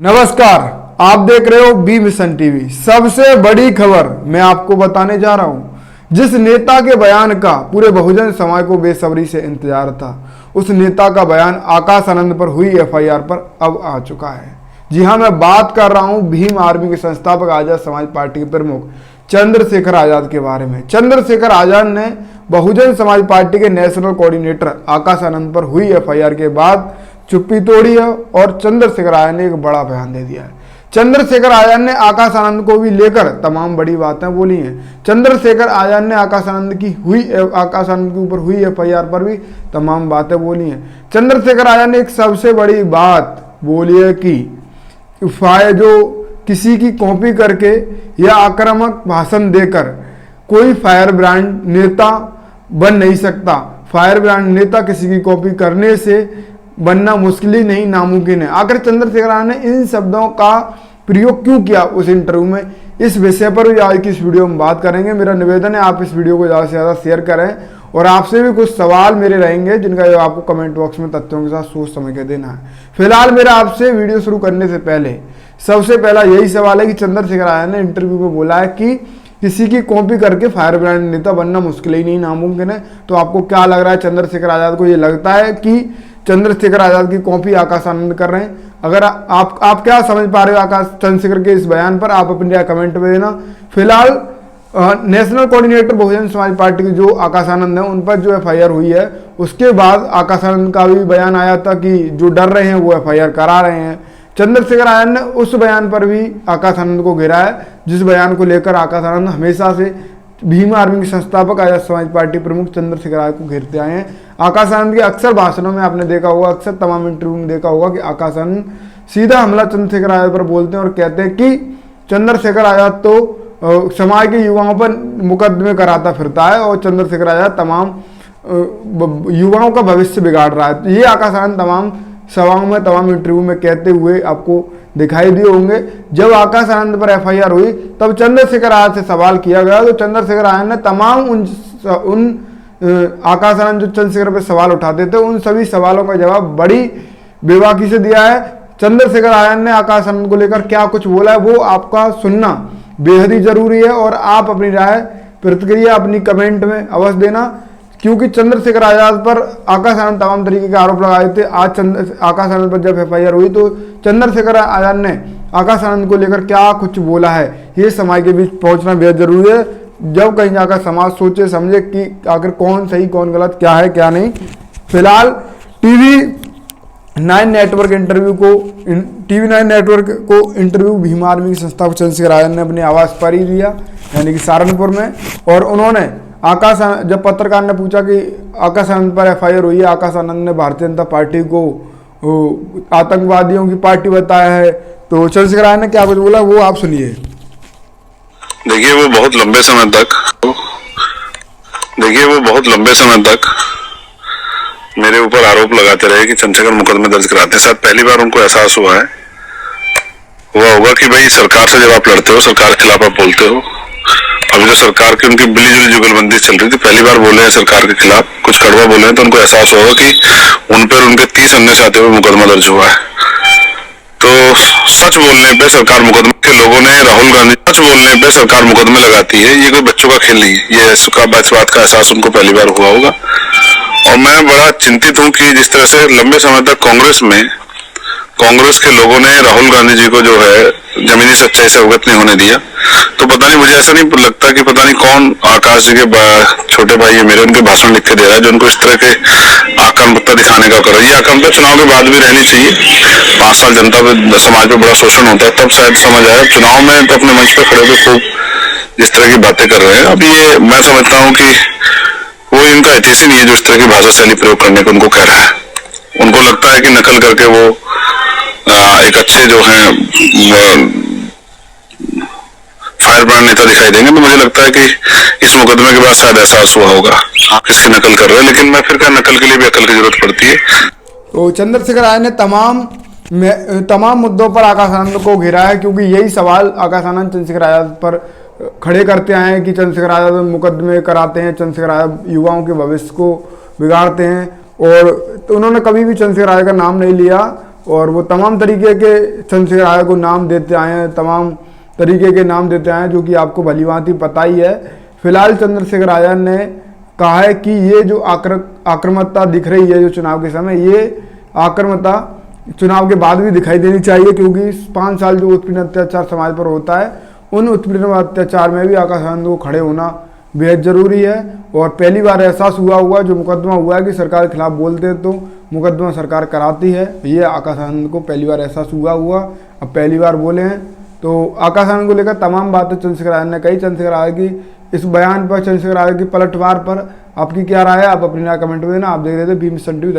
नमस्कार, आप देख रहे हो बी मिशन टीवी। सबसे बड़ी खबर मैं आपको बताने जा रहा हूं। जिस नेता के बयान का पूरे बहुजन समाज को बेसब्री से इंतजार था, उस नेता का बयान आकाश आनंद पर हुई एफआईआर पर अब आ चुका है। जी हां, मैं बात कर रहा हूं भीम आर्मी के संस्थापक आजाद समाज पार्टी के प्रमुख चंद्रशेखर आजाद के बारे में। चंद्रशेखर आजाद ने बहुजन समाज पार्टी के नेशनल कोऑर्डिनेटर आकाश आनंद पर हुई एफआईआर के बाद चुप्पी तोड़ी है और चंद्रशेखर आजाद ने एक बड़ा बयान दे दिया है। चंद्रशेखर आजाद ने आकाश आनंद को भी लेकर तमाम बड़ी बातें बोली हैं। चंद्रशेखर आजाद ने आकाश आनंद के ऊपर हुई एफआईआर पर भी तमाम बातें बोली हैं। चंद्रशेखर आजाद ने एक सबसे बड़ी बात बोली है कि जो किसी की कॉपी करके या आक्रामक भाषण देकर कोई फायर ब्रांड नेता बन नहीं सकता। फायर ब्रांड नेता किसी की कॉपी करने से बनना मुश्किल ही नहीं, नामुमकिन है। आखिर चंद्रशेखर आजाद ने इन शब्दों का प्रयोग क्यों किया उस इंटरव्यू में, इस विषय पर भी आज की इस वीडियो में बात करेंगे। मेरा निवेदन है आप इस वीडियो को ज़्यादा से ज़्यादा शेयर करें और आपसे भी कुछ सवाल मेरे रहेंगे जिनका जो आपको कमेंट बॉक्स में तथ्यों के साथ सोच समझ के देना है। फिलहाल मेरा आपसे वीडियो शुरू करने से पहले सबसे पहला यही सवाल है कि चंद्रशेखर आजाद ने इंटरव्यू में बोला है कि किसी की कॉपी करके फायर ब्रांड नेता बनना मुश्किल ही नहीं, नामुमकिन है। तो आपको क्या लग रहा है, चंद्रशेखर आजाद को ये लगता है कि चंद्रशेखर आजाद की कॉपी आकाश आनंद कर रहे हैं? अगर आप क्या समझ पा रहे हो आकाश चंद्रशेखर के इस बयान पर, आप अपनी राय कमेंट में देना। फिलहाल national coordinator Bahujan Samaj party के जो आकाश आनंद है उन पर जो एफआईआर हुई है, उसके बाद आकाश आनंद का भी बयान आया था कि जो डर रहे हैं वो एफआईआर करा रहे हैं। चंद्रशेखर आजाद ने उस बयान पर भी आकाश आनंद को घेरा है, जिस बयान को लेकर आकाश आनंद हमेशा से भीम आर्मी के संस्थापक आजाद समाज पार्टी प्रमुख चंद्रशेखर आजाद को घेरते आए हैं। आकाश आनंद के अक्सर भाषणों में आपने देखा होगा, अक्सर तमाम इंटरव्यू में देखा होगा कि आकाश आनंद सीधा हमला चंद्रशेखर आजाद पर बोलते हैं और कहते हैं कि चंद्रशेखर आजाद तो समाज के युवाओं पर मुकदमे कराता फिरता है और चंद्रशेखर आजाद तमाम युवाओं का भविष्य बिगाड़ रहा है। ये आकाश आनंद तमाम सभाओं में, तमाम इंटरव्यू में कहते हुए आपको दिखाई दिए होंगे। जब आकाश आनंद पर एफआईआर हुई तब चंद्रशेखर आजाद से सवाल किया गया, तो चंद्रशेखर आजाद ने तमाम आकाश आनंद जो चंद्रशेखर पर सवाल उठाते थे उन सभी सवालों का जवाब बड़ी बेबाकी से दिया है। चंद्रशेखर आजाद ने आकाश आनंद को लेकर क्या कुछ बोला है वो आपका सुनना बेहद ही जरूरी है और आप अपनी राय प्रतिक्रिया अपनी कमेंट में अवश्य देना, क्योंकि चंद्रशेखर आजाद पर आकाश आनंद तमाम तरीके के आरोप लगाए थे। आज आकाश आनंद पर जब एफआईआर हुई तो चंद्रशेखर आजाद ने आकाश आनंद को लेकर क्या कुछ बोला है, ये समाज के बीच पहुंचना बेहद जरूरी है, जब कहीं जाकर समाज सोचे समझे कि आखिर कौन सही कौन गलत, क्या है क्या नहीं। फिलहाल टीवी9 नेटवर्क को इंटरव्यू भीम आर्मी की संस्थापक चंद्रशेखर आजाद ने अपने आवास पर ही दिया, यानी कि सहारनपुर में। और उन्होंने जब पत्रकार ने पूछा कि आकाश आनंद पर एफआईआर हुई है, आकाश आनंद ने भारतीय जनता पार्टी को आतंकवादियों की पार्टी बताया है, तो चंद्रशेखर आजाद ने क्या कुछ बोला वो आप सुनिए। देखिए वो बहुत लंबे समय तक मेरे ऊपर आरोप लगाते रहे कि चंद्रशेखर मुकदमे दर्ज कराते हैं। शायद पहली बार उनको एहसास हुआ होगा कि भाई सरकार से जब आप लड़ते हो, सरकार के खिलाफ आप बोलते हो। अभी जो सरकार की उनकी मिली जुगलबंदी चल रही थी, पहली बार बोले हैं सरकार के खिलाफ, कुछ कड़वा बोले हैं, तो उनको एहसास होगा कि उन पर उनके 30 अन्य साथियों पर मुकदमा दर्ज हुआ है। तो सच बोलने पे सरकार मुकदमे के लोगों ने राहुल गांधी सच बोलने पे सरकार मुकदमे लगाती है, ये कोई बच्चों का खेल नहीं है। ये इस बात का एहसास उनको पहली बार हुआ होगा। और मैं बड़ा चिंतित हूँ कि जिस तरह से लंबे समय तक कांग्रेस के लोगों ने राहुल गांधी जी को जो है जमीनी सच्चाई से अवगत नहीं होने दिया। तो पता नहीं, मुझे ऐसा नहीं लगता कि पता नहीं कौन आकाश जी के छोटे भाई है मेरे, उनके भाषण लिख के दे रहा है जो उनको इस तरह के आक्रामकता दिखाने का कर रहा है। ये आक्रामकता चुनाव के बाद भी रहनी चाहिए। 5 साल जनता पे, समाज पे बड़ा शोषण होता है, तब शायद समझ आया। चुनाव में तो अपने मंच पे खड़े होकर खूब इस तरह की बातें कर रहे हैं। अब ये मैं समझता हूँ कि वो इनका एथिक्स ही नहीं है जो इस तरह की भाषा शैली प्रयोग करने को उनको कह रहा है। उनको लगता है कि नकल करके वो एक अच्छे जो है फायर ब्रांड नेता दिखाई देंगे। तो मुझे लगता है कि इस मुकदमे के बाद शायद एहसास हुआ होगा आप किसकी नकल कर रहे हैं, लेकिन मैं फिर क्या, नकल के लिए भी अकल की जरूरत पड़ती है। तो चंद्रशेखर आजाद ने तमाम मुद्दों पर आकाश आनंद को घेरा है, क्योंकि यही सवाल आकाश आनंद चंद्रशेखर आजाद पर खड़े करते आए हैं कि चंद्रशेखर आजाद मुकदमे कराते हैं, चंद्रशेखर आजाद युवाओं के भविष्य को बिगाड़ते हैं। और तो उन्होंने कभी भी चंद्रशेखर आजाद का नाम नहीं लिया और वो तमाम तरीके के चंद्रशेखर आज़ाद को नाम देते आए हैं, तमाम तरीके के नाम देते आए हैं, जो कि आपको भली भांति पता ही है। फिलहाल चंद्रशेखर आज़ाद ने कहा है कि ये जो आक्रामकता दिख रही है जो चुनाव के समय, ये आक्रामकता चुनाव के बाद भी दिखाई देनी चाहिए, क्योंकि 5 साल जो उत्पीड़न अत्याचार समाज पर होता है, उन उत्पीड़न अत्याचार में भी आकाश आनंद को खड़े होना बेहद ज़रूरी है। और पहली बार एहसास हुआ जो मुकदमा हुआ है कि सरकार के खिलाफ बोलते हैं तो मुकदमा सरकार कराती है। ये आकाश आनंद को पहली बार एहसास हुआ अब पहली बार बोले हैं। तो आकाश आनंद को लेकर तमाम बातें चंद्रशेखर आज़ाद ने कही। चंद्रशेखर आज़ाद की इस बयान पर, चंद्रशेखर आज़ाद की पलटवार पर आपकी क्या राय है? आप अपनी राय कमेंट में देना। आप देख रहे थे बी मिशन टीवी।